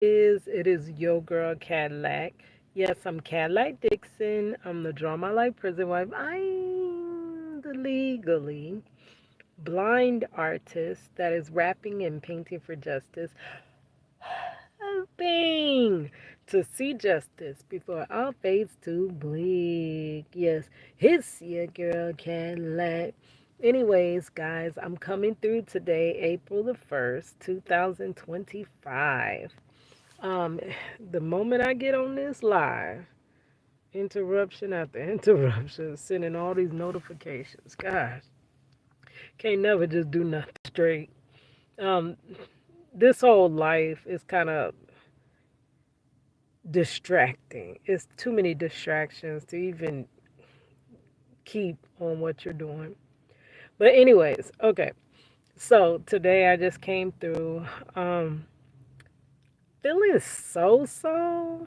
It is your girl Cadillac. Yes, I'm Cadillac Dixon. I'm the Drama Life Prison Wife. I'm the legally blind artist that is rapping and painting for justice, hoping to see justice before all fades to bleak. Yes, it's your girl Cadillac. Anyways, guys, I'm coming through today, April the 1st, 2025. Um, the moment I get on this live, interruption after interruption, sending all these notifications. Gosh, can't never just do nothing straight. Um, this whole life is kind of distracting. It's too many distractions to even keep on what you're doing. But anyways, okay. So today I just came through feeling so,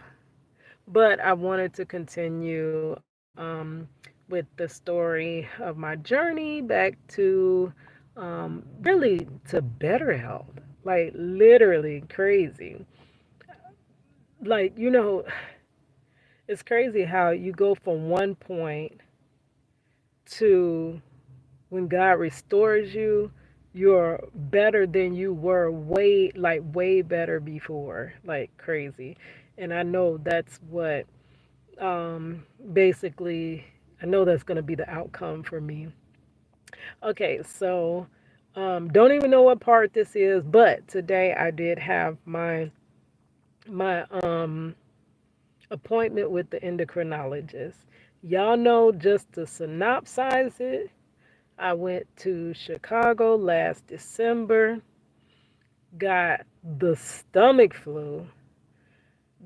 but I wanted to continue with the story of my journey back to really to better health. Like literally crazy. Like, it's crazy how you go from one point to when God restores you, you're better than you were way better before. Like crazy. And I know that's what basically, I know that's going to be the outcome for me. Okay, so don't even know what part this is, but today I did have my appointment with the endocrinologist. Y'all know, just to synopsize it, I went to Chicago last December, got the stomach flu,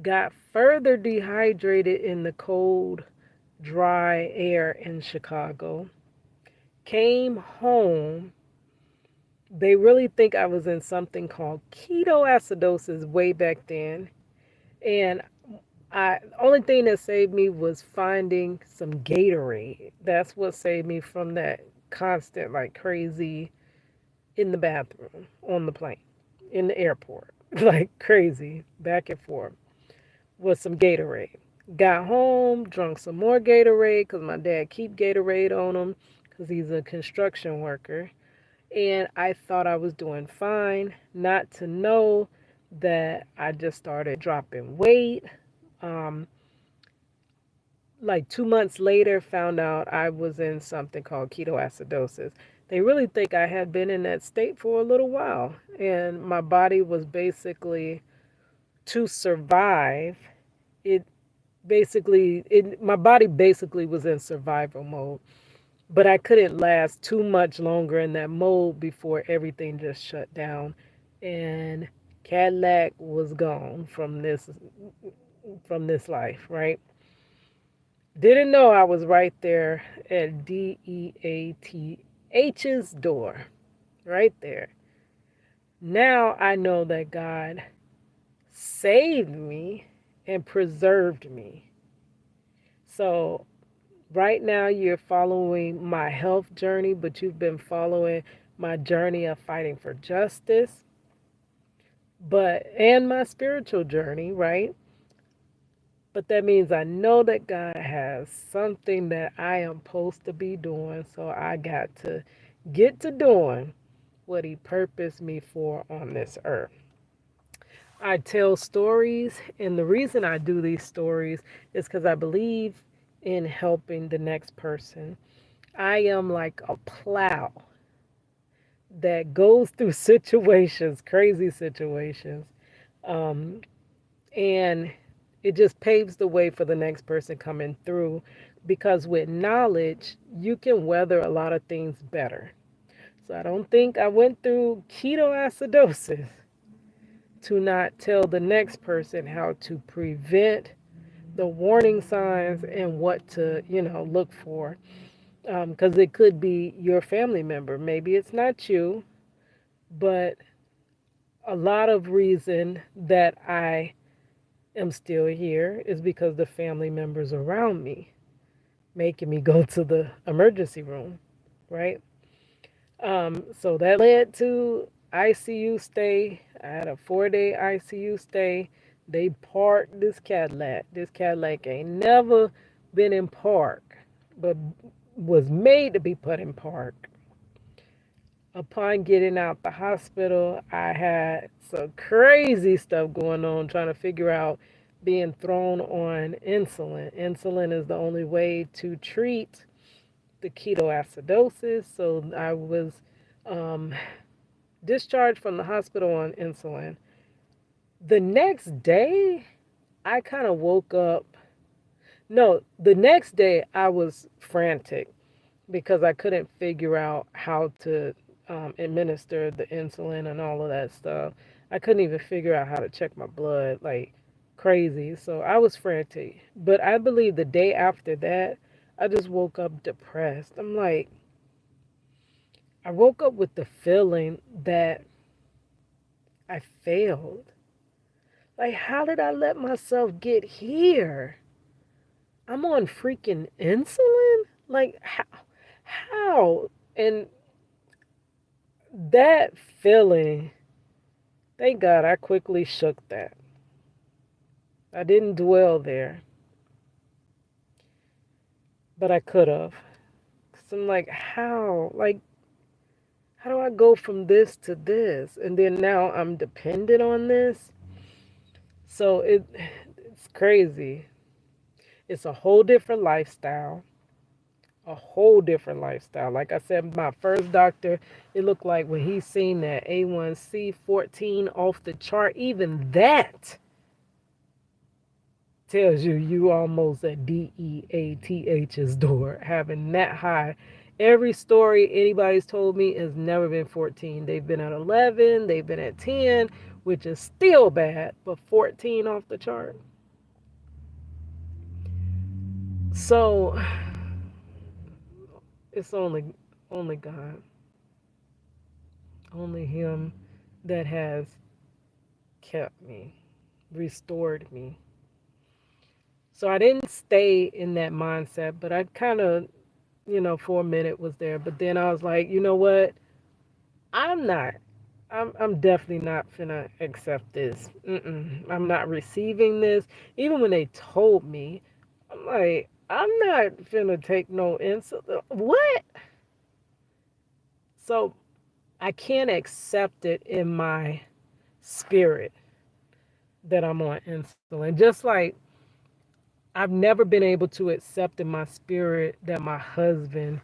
got further dehydrated in the cold, dry air in Chicago, came home. They really think I was in something called ketoacidosis way back then. And the only thing that saved me was finding some Gatorade. That's what saved me from that constant, like crazy in the bathroom, on the plane, in the airport, like crazy, back and forth, with some Gatorade. Got home, drunk some more Gatorade because my dad keep Gatorade on him because he's a construction worker. And I thought I was doing fine, not to know that I just started dropping weight. Um, like 2 months later, found out I was in something called ketoacidosis. They really think I had been in that state for a little while, and my body was basically, to survive. It my body basically was in survival mode, but I couldn't last too much longer in that mode before everything just shut down, and Cadillac was gone from this life, right? Didn't know I was right there at DEATH's door, right there. Now I know that God saved me and preserved me. So right now you're following my health journey, but you've been following my journey of fighting for justice, and my spiritual journey, right? But that means I know that God has something that I am supposed to be doing, so I got to get to doing what He purposed me for on this earth. I tell stories, and the reason I do these stories is because I believe in helping the next person. I am like a plow that goes through situations, crazy situations, um, and it just paves the way for the next person coming through, because with knowledge you can weather a lot of things better. So I don't think I went through ketoacidosis to not tell the next person how to prevent the warning signs and what to look for, because it could be your family member. Maybe it's not you, but a lot of reason that I am still here is because the family members around me making me go to the emergency room, right? So that led to ICU stay. I had a 4 day ICU stay. They parked this Cadillac. This Cadillac ain't never been in park, but was made to be put in park. Upon getting out the hospital, I had some crazy stuff going on trying to figure out being thrown on insulin. Insulin is the only way to treat the ketoacidosis. So I was um, discharged from the hospital on insulin. The next day, I kind of woke up. No, the next day I was frantic because I couldn't figure out how to administer the insulin and all of that stuff. I couldn't even figure out how to check my blood like crazy. So I was frantic. But I believe the day after that, I just woke up depressed. I woke up with the feeling that I failed. Like, how did I let myself get here? I'm on freaking insulin? Like, how? How? And that feeling, thank God I quickly shook that. I didn't dwell there, but I could have. Cause I'm like, how? Like, how do I go from this to this? And then now I'm dependent on this. So it's crazy. It's a whole different lifestyle. A whole different lifestyle. Like I said, my first doctor, it looked like when he seen that A1C 14 off the chart, even that tells you almost at DEATH's door, having that high. Every story anybody's told me has never been 14. They've been at 11, they've been at 10, which is still bad, but 14 off the chart. So it's only God, only Him that has kept me, restored me. So I didn't stay in that mindset, but I kind of, for a minute was there. But then I was like, you know what? I'm not. I'm definitely not finna accept this. I'm not receiving this. Even when they told me, I'm like, I'm not finna take no insult. What? So I can't accept it in my spirit that I'm on insulin. Just like I've never been able to accept in my spirit that my husband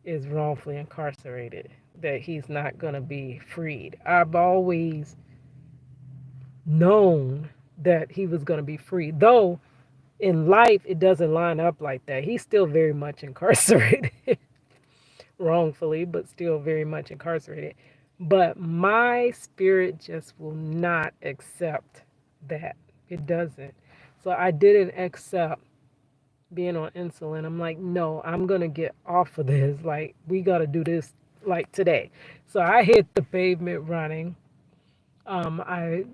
is wrongfully incarcerated, that he's not going to be freed. I've always known that he was going to be free, though in life it doesn't line up like that. He's still very much incarcerated, wrongfully, but still very much incarcerated. But my spirit just will not accept that. It doesn't. So I didn't accept being on insulin. I'm like, no, I'm going to get off of this. Like, we got to do this like today. So I hit the pavement running. I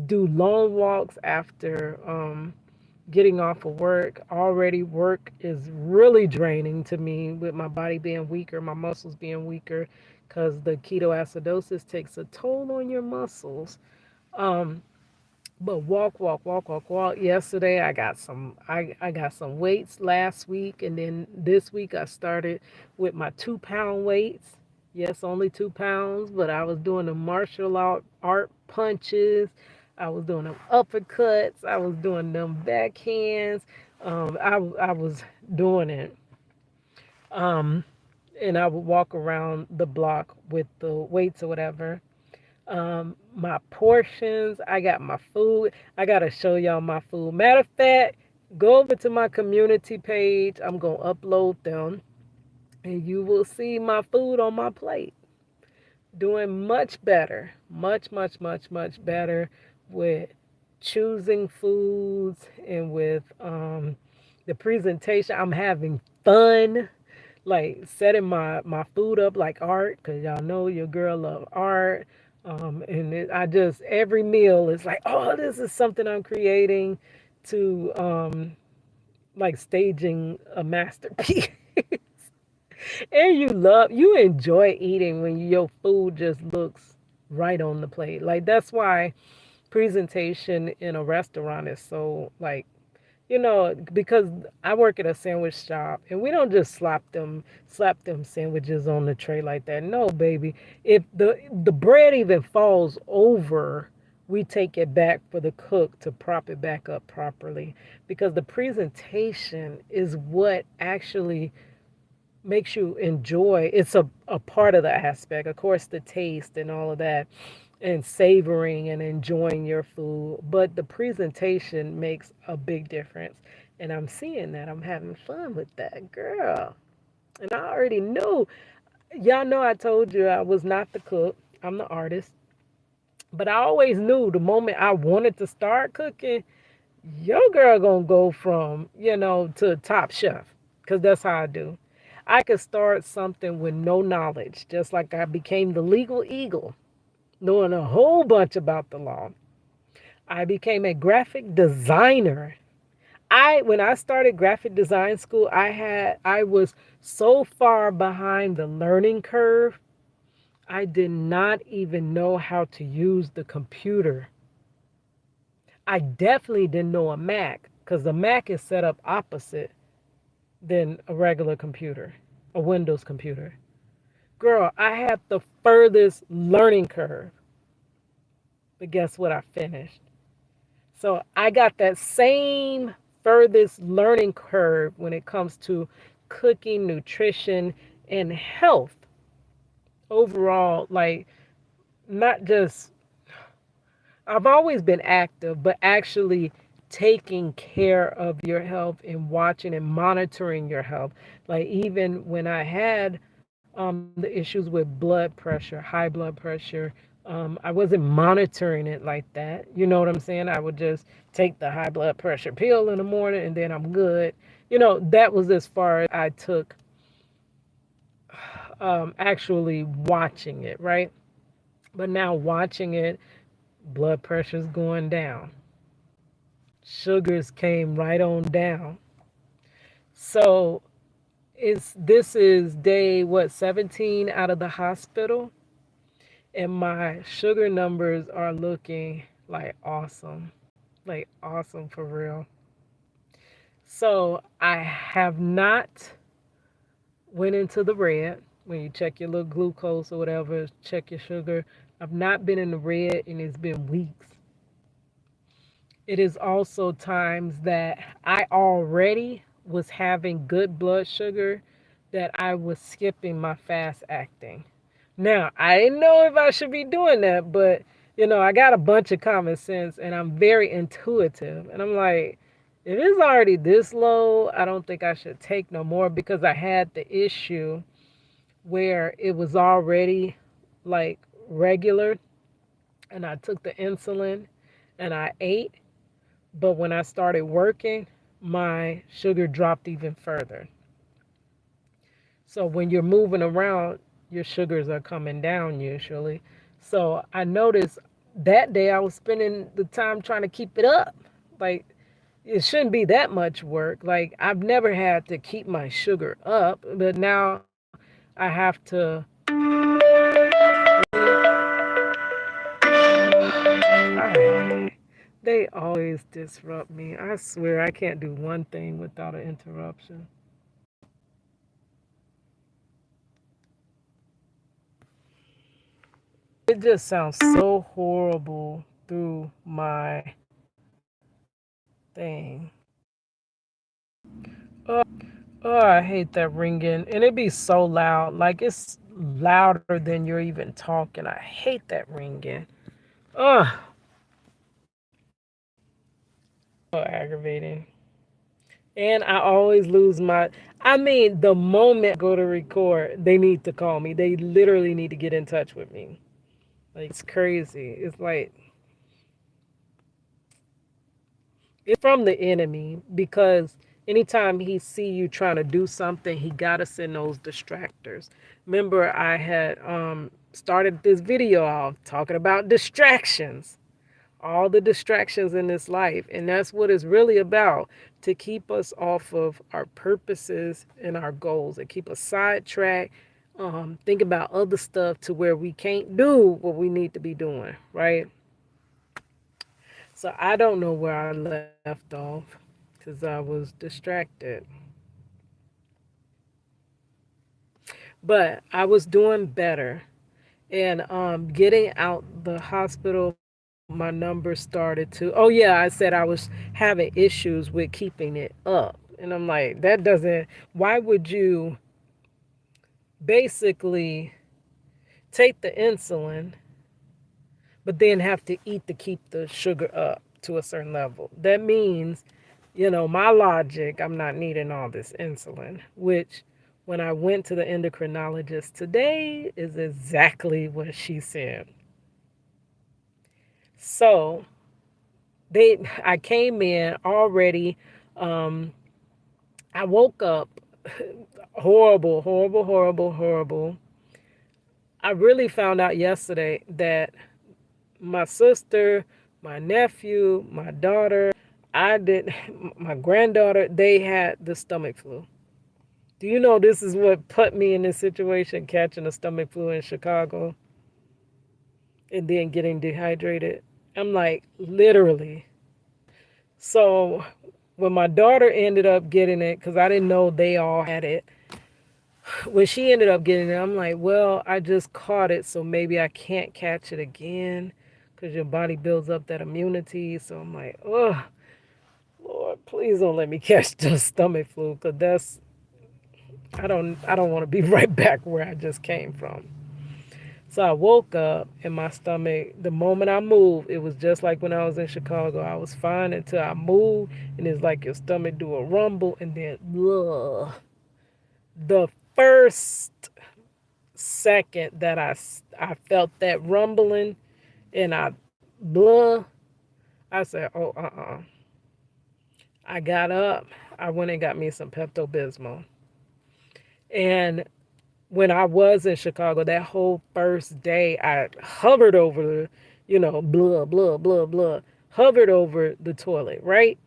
do long walks after getting off of work. Already, work is really draining to me with my body being weaker, my muscles being weaker, because the ketoacidosis takes a toll on your muscles. Um, but walk, walk, walk, walk, walk. Yesterday I got some weights last week, and then this week I started with my 2 pound weights. Yes, only 2 pounds, but I was doing the martial art punches. I was doing them uppercuts. I was doing them backhands. I was doing it. Um, and I would walk around the block with the weights or whatever. My portions. I got my food. I gotta show y'all my food. Matter of fact, go over to my community page. I'm gonna upload them, and you will see my food on my plate. Doing much better, much, much, much, much better with choosing foods and with the presentation. I'm having fun like setting my food up like art, because y'all know your girl love art. And I just every meal is like, oh, this is something I'm creating, to like staging a masterpiece. And you enjoy eating when your food just looks right on the plate. Like that's why presentation in a restaurant is so like, because I work at a sandwich shop and we don't just slap them sandwiches on the tray like that. No, baby. If the bread even falls over, we take it back for the cook to prop it back up properly, because the presentation is what actually makes you enjoy. It's a part of the aspect, of course, the taste and all of that, and savoring and enjoying your food, but the presentation makes a big difference. And I'm seeing that. I'm having fun with that, girl. And I already knew. Y'all know I told you I was not the cook, I'm the artist. But I always knew the moment I wanted to start cooking, your girl gonna go from, to top chef. Because that's how I do. I could start something with no knowledge, just like I became the legal eagle, knowing a whole bunch about the law. I became a graphic designer. When I started graphic design school, I was so far behind the learning curve. I did not even know how to use the computer. I definitely didn't know a Mac, because the Mac is set up opposite than a regular computer, a Windows computer. Girl, I had the furthest learning curve, but guess what? I finished. So I got that same furthest learning curve when it comes to cooking, nutrition, and health overall. Like, not just, I've always been active, but actually taking care of your health and watching and monitoring your health. Like, even when I had the issues with blood pressure, high blood pressure, I wasn't monitoring it like that. You know what I'm saying? I would just take the high blood pressure pill in the morning and then I'm good. That was as far as I took actually watching it, right? But now watching it, blood pressure's going down. Sugars came right on down. So this is day what, 17 out of the hospital, and my sugar numbers are looking like awesome. Like awesome for real. So I have not went into the red. When you check your little glucose or whatever, check your sugar. I've not been in the red and it's been weeks. It is also times that I already was having good blood sugar, that I was skipping my fast acting. Now, I didn't know if I should be doing that, but I got a bunch of common sense and I'm very intuitive. And I'm like, if it's already this low, I don't think I should take no more, because I had the issue where it was already like regular and I took the insulin and I ate, but when I started working, my sugar dropped even further. So when you're moving around, your sugars are coming down usually. So I noticed that day I was spending the time trying to keep it up. Like, it shouldn't be that much work. Like, I've never had to keep my sugar up, but now I have to. They always disrupt me. I swear I can't do one thing without an interruption. It just sounds so horrible through my thing. Oh, oh, I hate that ringing. And it be so loud. Like, it's louder than you're even talking. I hate that ringing. Oh, so aggravating. And I always lose my. I mean, the moment I go to record, they need to call me. They literally need to get in touch with me. Like, it's crazy. It's like, it's from the enemy, because anytime he see you trying to do something, he gotta send those distractors. Remember, I had started this video off talking about distractions, all the distractions in this life, and that's what it's really about, to keep us off of our purposes and our goals, and keep us sidetracked, think about other stuff to where we can't do what we need to be doing, right? So I don't know where I left off because I was distracted. But I was doing better. And getting out the hospital, my numbers started to. Oh, yeah, I said I was having issues with keeping it up. And I'm like, that doesn't. Why would you basically take the insulin but then have to eat to keep the sugar up to a certain level? That means, my logic, I'm not needing all this insulin, which when I went to the endocrinologist today is exactly what she said. So I came in already. Um, I woke up horrible, horrible, horrible, horrible. I really found out yesterday that my sister, my nephew, my daughter, I did, my granddaughter, they had the stomach flu. Do you know this is what put me in this situation, catching the stomach flu in Chicago and then getting dehydrated? I'm like, literally. So when my daughter ended up getting it, because I didn't know they all had it, when she ended up getting it, I'm like, well, I just caught it, so maybe I can't catch it again because your body builds up that immunity. So I'm like, oh, Lord, please don't let me catch the stomach flu because I don't want to be right back where I just came from. So I woke up and my stomach, the moment I moved, it was just like when I was in Chicago. I was fine until I moved, and it's like your stomach do a rumble, and then ugh. The first second that I felt that rumbling and I blah, I said, oh, I got up. I went and got me some Pepto Bismol. And when I was in Chicago, that whole first day, I hovered over the, blah, blah, blah, blah, hovered over the toilet, right?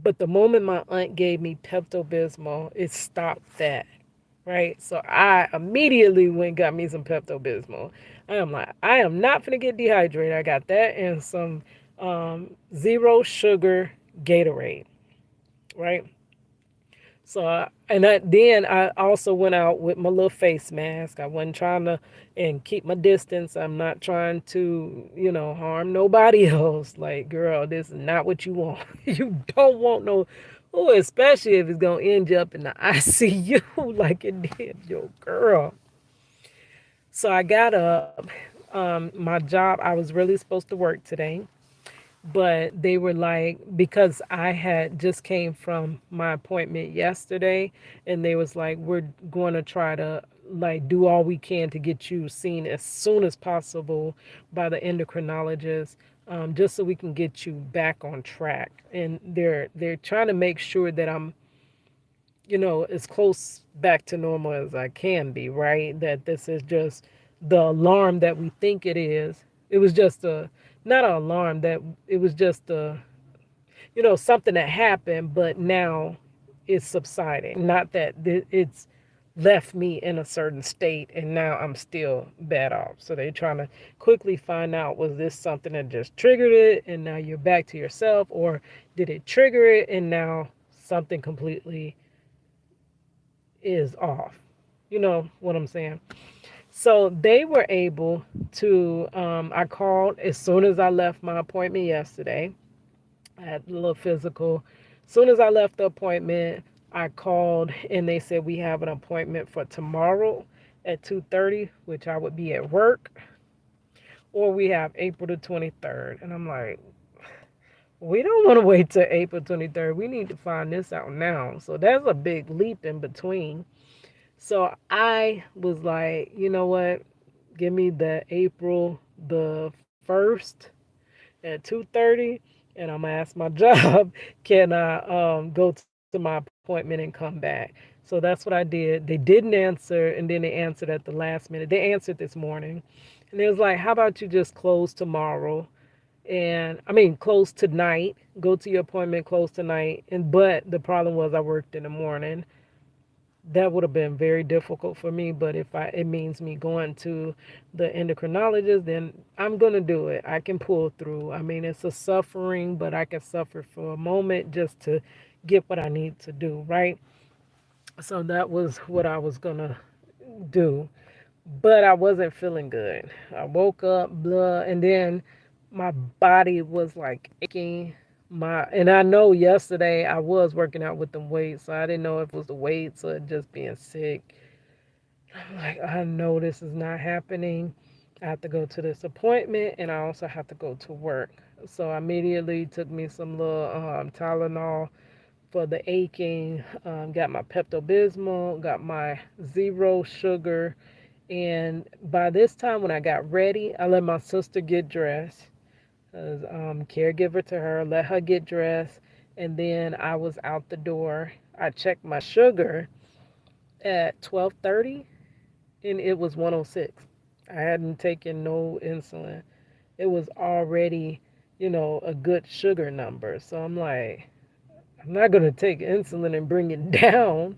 But the moment my aunt gave me Pepto Bismol, it stopped that, right? So I immediately went and got me some Pepto Bismol. I am like, I am not going to get dehydrated. I got that and some zero sugar Gatorade, right? So, then I also went out with my little face mask. I wasn't trying to and keep my distance. I'm not trying to, harm nobody else. Like, girl, this is not what you want. You don't want no, oh, especially if it's gonna end you up in the ICU like it did your girl. So I got up. My job, I was really supposed to work today, but they were like, because I had just came from my appointment yesterday, and they was like, we're going to try to like do all we can to get you seen as soon as possible by the endocrinologist, just so we can get you back on track. And they're trying to make sure that I'm, as close back to normal as I can be, right? That this is just the alarm that we think it is. It was just not an alarm, that it was just something that happened, but now it's subsiding. Not that it's left me in a certain state and now I'm still bad off. So they're trying to quickly find out, was this something that just triggered it and now you're back to yourself, or did it trigger it and now something completely is off. You know what I'm saying? So they were able to, I called as soon as I left my appointment yesterday. I had a little physical. As soon as I left the appointment, I called and they said we have an appointment for tomorrow at 2:30, which I would be at work, or we have April the 23rd. And I'm like, we don't want to wait till April 23rd. We need to find this out now. So that's a big leap in between. So I was like, you know what? Give me the April the 1st at 2:30, and I'm gonna ask my job, can I go to my appointment and come back? So that's what I did. They didn't answer, and then they answered at the last minute. They answered this morning, and it was like, how about you just close tomorrow? And I mean, close tonight. Go to your appointment, close tonight. And but the problem was I worked in the morning. that would have been very difficult for me. But if it means me going to the endocrinologist, then I'm gonna do it. I can pull through. I mean, it's a suffering, but I can suffer for a moment just to get what I need to do, right? So that was what I was gonna do. But I wasn't feeling good. I woke up, blah, and then my body was like aching. And I know yesterday I was working out with them weights, so I didn't know if it was the weights or just being sick. I'm like, I know this is not happening. I have to go to this appointment, and I also have to go to work. So I immediately took me some little Tylenol for the aching. Got my Pepto Bismol, got my zero sugar, and by this time, when I got ready, I let my sister get dressed. As caregiver to her, let her get dressed, and then I was out the door. I checked my sugar at 12:30, and it was 106. I hadn't taken no insulin. It was already, a good sugar number. So I'm like, I'm not gonna take insulin and bring it down.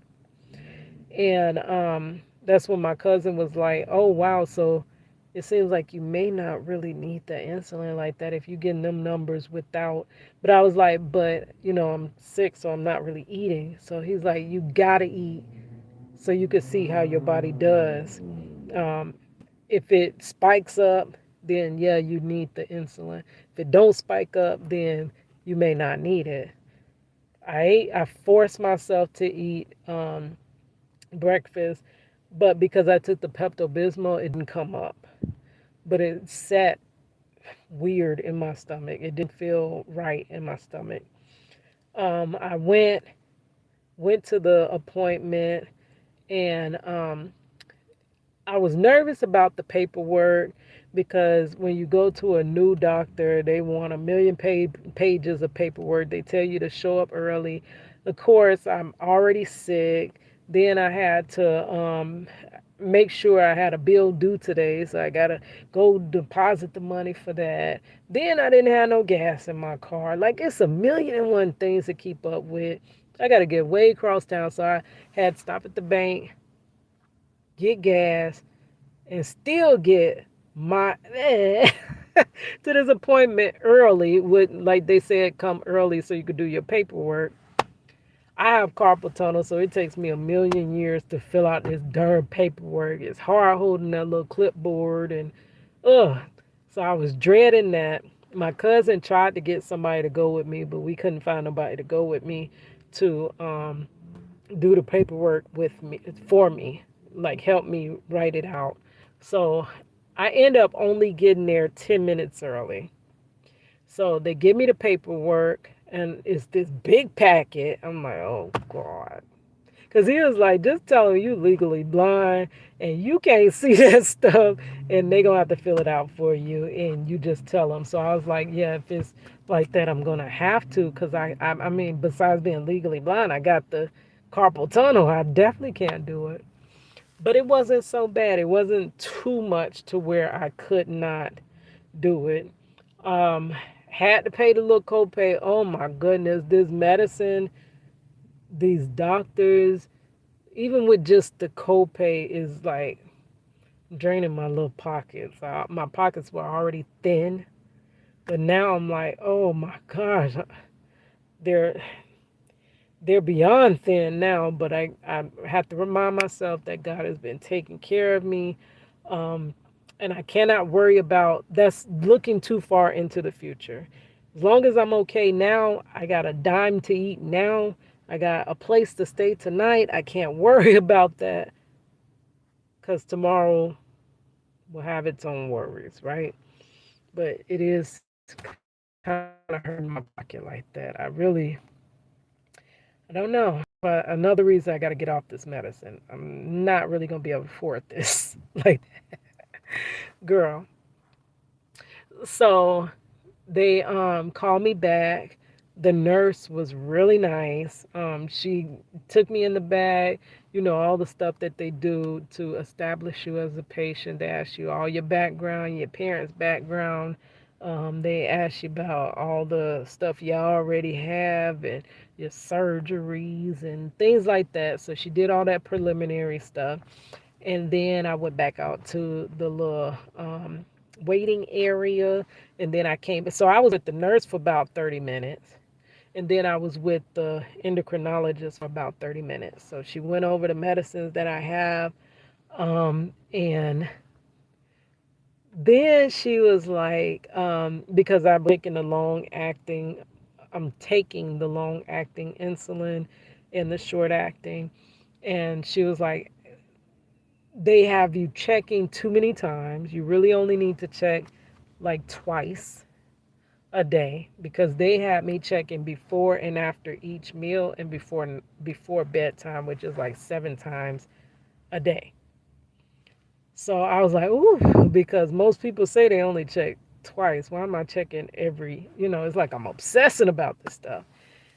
And that's when my cousin was like, "Oh wow, so it seems like you may not really need the insulin like that if you get them numbers without." But I was like, "But I'm sick, so I'm not really eating." So he's like, "You gotta eat so you can see how your body does. Um, if it spikes up, then yeah, you need the insulin. If it don't spike up, then you may not need it." I forced myself to eat breakfast, but because I took the Pepto Bismol, it didn't come up. But it sat weird in my stomach. It didn't feel right in my stomach. I went to the appointment, and I was nervous about the paperwork because when you go to a new doctor, they want a million pages of paperwork. They tell you to show up early. Of course, I'm already sick. Then I had to make sure I had a bill due today, so I gotta go deposit the money for that. Then I didn't have no gas in my car. Like it's a million and one things to keep up with. I gotta get way across town, so I had to stop at the bank, get gas, and still get my to this appointment early. With like they said, come early so you could do your paperwork. I have carpal tunnel, so it takes me a million years to fill out this darn paperwork. It's hard holding that little clipboard, and ugh. So I was dreading that. My cousin tried to get somebody to go with me, but we couldn't find nobody to go with me to do the paperwork with me for me, like help me write it out. So I end up only getting there 10 minutes early. So they give me the paperwork, and it's this big packet. I'm like, oh God. Because he was like, just tell him you legally blind and you can't see that stuff, and they going to have to fill it out for you, and you just tell them. So I was like, yeah, if it's like that, I'm going to have to, because I mean, besides being legally blind, I got the carpal tunnel. I definitely can't do it. But it wasn't so bad. It wasn't too much to where I could not do it. Um, had to pay the little copay. Oh my goodness, this medicine, these doctors, even with just the copay, is like draining my little pockets. My pockets were already thin, but now I'm like, oh my gosh, they're they're beyond thin now. But I have to remind myself that God has been taking care of me, um, and I cannot worry about that's looking too far into the future. As long as I'm okay now, I got a dime to eat now. I got a place to stay tonight. I can't worry about that because tomorrow will have its own worries, right? But it is kind of hurting my pocket like that. I don't know. But another reason I got to get off this medicine. I'm not really going to be able to afford this. Like, girl. So they called me back. The nurse was really nice. She took me in the bag, all the stuff that they do to establish you as a patient. They ask you all your background, your parents' background, They ask you about all the stuff you already have and your surgeries and things like that. So she did all that preliminary stuff. And then I went back out to the little waiting area. And then I came. So I was with the nurse for about 30 minutes. And then I was with the endocrinologist for about 30 minutes. So she went over the medicines that I have. And then she was like, because I'm taking the long acting insulin and the short acting. And she was like, they have you checking too many times. You really only need to check like twice a day because they had me checking before and after each meal and before bedtime, which is like 7 times a day. So I was like, ooh, because most people say they only check twice. Why am I checking every, it's like I'm obsessing about this stuff.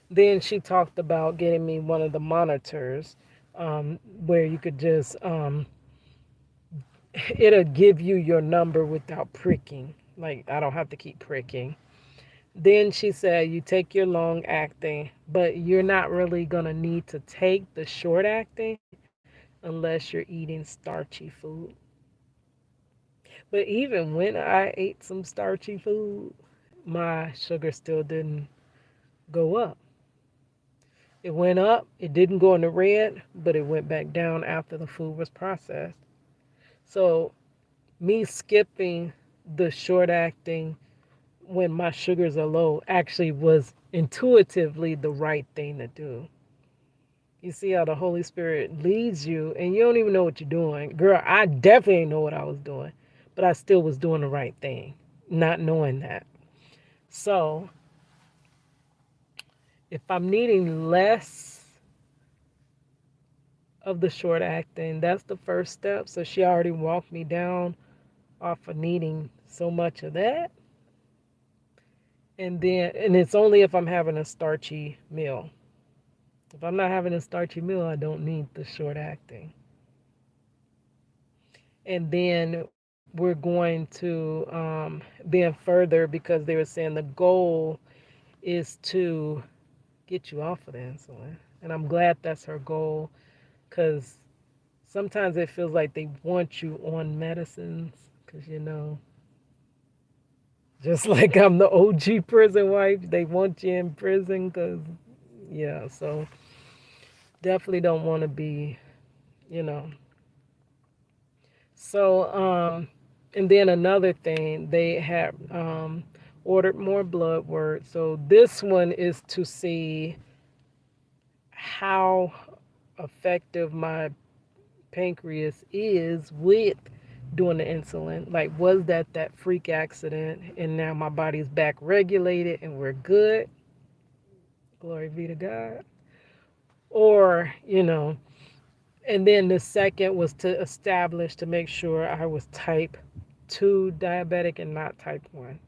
Then she talked about getting me one of the monitors where you could just, it'll give you your number without pricking. Like I don't have to keep pricking. Then she said, you take your long acting, but you're not really going to need to take the short acting unless you're eating starchy food. But even when I ate some starchy food, my sugar still didn't go up. It went up, it didn't go in the red, but it went back down after the food was processed. So, me skipping the short acting when my sugars are low actually was intuitively the right thing to do. You see how the Holy Spirit leads you and you don't even know what you're doing. Girl, I definitely didn't know what I was doing, but I still was doing the right thing, not knowing that. So if I'm needing less of the short acting, that's the first step. So she already walked me down off of needing so much of that. And it's only if I'm having a starchy meal. If I'm not having a starchy meal, I don't need the short acting. And then we're going to then further because they were saying the goal is to get you off of the insulin. And I'm glad that's her goal because sometimes it feels like they want you on medicines because, just like I'm the OG prison wife, they want you in prison because, yeah, so definitely don't want to be, you know. So, and then another thing, they have ordered more blood work. So this one is to see how effective my pancreas is with doing the insulin. Like, was that freak accident, and now my body's back regulated and we're good? Glory be to God. Or, and then the second was to establish to make sure I was type 2 diabetic and not type 1.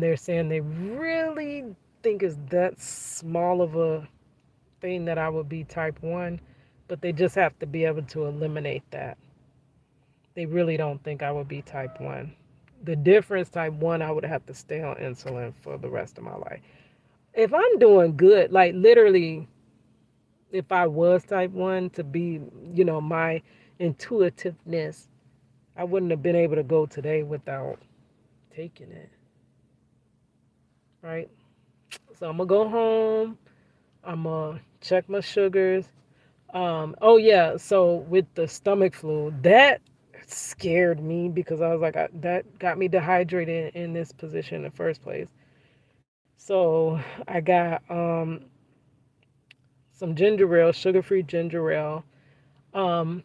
They're saying they really think it's that small of a thing that I would be type 1, but they just have to be able to eliminate that. They really don't think I would be type 1. The difference, type 1, I would have to stay on insulin for the rest of my life. If I'm doing good, like literally, if I was type 1 to be, my intuitiveness, I wouldn't have been able to go today without taking it, right? So I'm going to go home. I'm going to check my sugars. Oh yeah, so with the stomach flu, that scared me because I was like, that got me dehydrated in this position in the first place. So I got some ginger ale, sugar-free ginger ale. Um,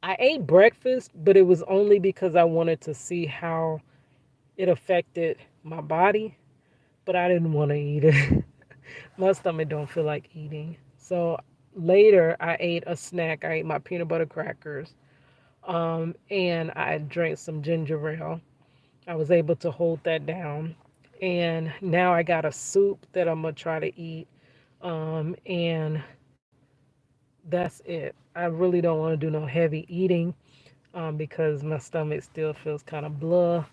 I ate breakfast, but it was only because I wanted to see how it affected my body, but I didn't want to eat it. My stomach don't feel like eating. So later I ate a snack. I ate my peanut butter crackers. And I drank some ginger ale. I was able to hold that down. And now I got a soup that I'm gonna try to eat. And that's it. I really don't want to do no heavy eating because my stomach still feels kind of blah.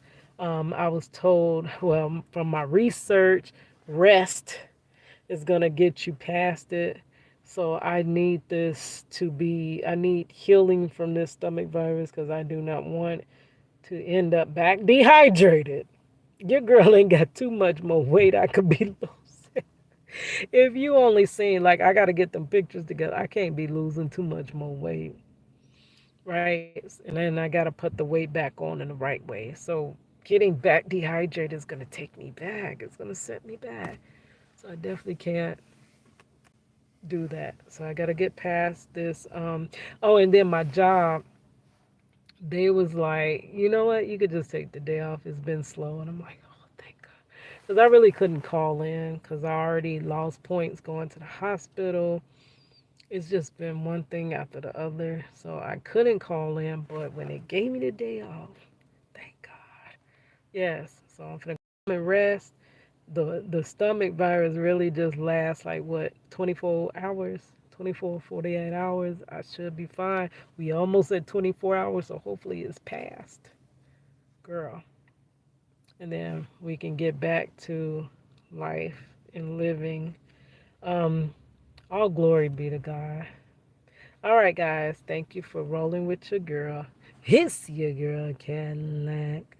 I was told, well, from my research, rest is going to get you past it. So I need I need healing from this stomach virus because I do not want to end up back dehydrated. Your girl ain't got too much more weight I could be losing. If you only seen, like, I got to get them pictures together. I can't be losing too much more weight, right? And then I got to put the weight back on in the right way. So getting back dehydrated is going to take me back. It's going to set me back. So I definitely can't do that. So I got to get past this. Oh, and then my job, they was like, you know what? You could just take the day off. It's been slow. And I'm like, oh, thank God. Because I really couldn't call in because I already lost points going to the hospital. It's just been one thing after the other. So I couldn't call in. But when they gave me the day off, thank God. Yes. So I'm going to come and rest. The stomach virus really just lasts like what, 24 hours, 24 48 hours. I should be fine. We almost at 24 hours, so hopefully it's past, girl. And then we can get back to life and living. um all glory be to God. All right, guys, thank you for rolling with your girl. It's your girl Cadillac.